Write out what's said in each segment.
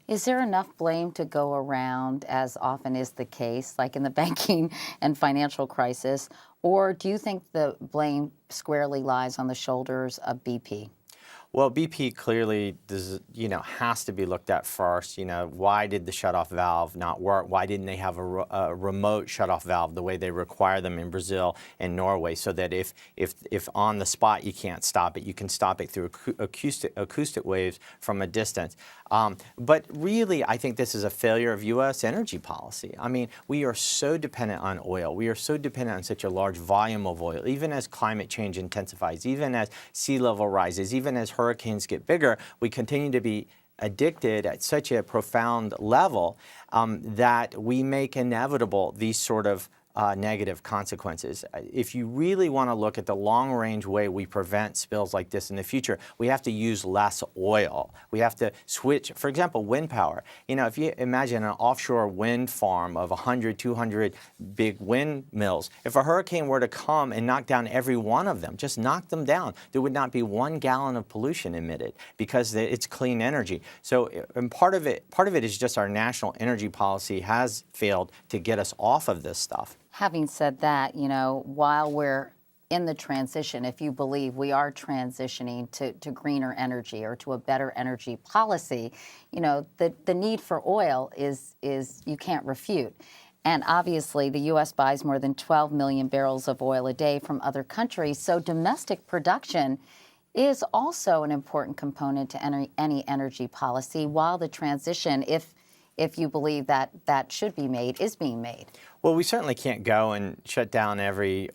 Is there enough blame to go around, as often is the case, like in the banking and financial crisis, or do you think the blame squarely lies on the shoulders of BP? Well, BP clearly has to be looked at first. Why did the shutoff valve not work? Why didn't they have a remote shutoff valve the way they require them in Brazil and Norway, so that if on the spot you can't stop it, you can stop it through acoustic waves from a distance. But really, I think this is a failure of U.S. energy policy. I mean, we are so dependent on oil. We are so dependent on such a large volume of oil. Even as climate change intensifies, even as sea level rises, even as hurricanes get bigger, we continue to be addicted at such a profound level that we make inevitable these sort of negative consequences. If you really want to look at the long-range way we prevent spills like this in the future, we have to use less oil. We have to switch, for example, wind power. If you imagine an offshore wind farm of 100, 200 big windmills, if a hurricane were to come and knock down every one of them, just knock them down, there would not be 1 gallon of pollution emitted because it's clean energy. So, and part of it is just our national energy policy has failed to get us off of this stuff. Having said that, while we're in the transition, if you believe we are transitioning to greener energy or to a better energy policy, the need for oil is you can't refute. And obviously, the U.S. buys more than 12 million barrels of oil a day from other countries. So domestic production is also an important component to any energy policy, while the transition, if you believe that should be made, is being made. Well, we certainly can't go and shut down every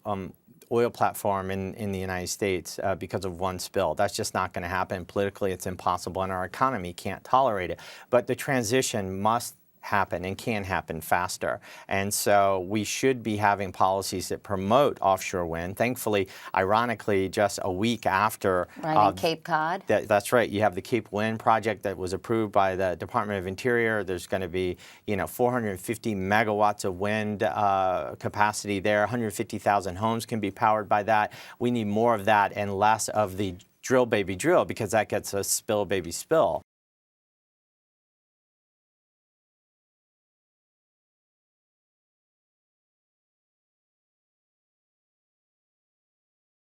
oil platform in the United States because of one spill. That's just not going to happen. Politically, it's impossible, and our economy can't tolerate it. But the transition must happen and can happen faster. And so we should be having policies that promote offshore wind. Thankfully, ironically, just a week after in Cape Cod. That's right. You have the Cape Wind project that was approved by the Department of Interior. There's going to be, 450 megawatts of wind capacity there. 150,000 homes can be powered by that. We need more of that and less of the drill baby drill, because that gets a spill baby spill.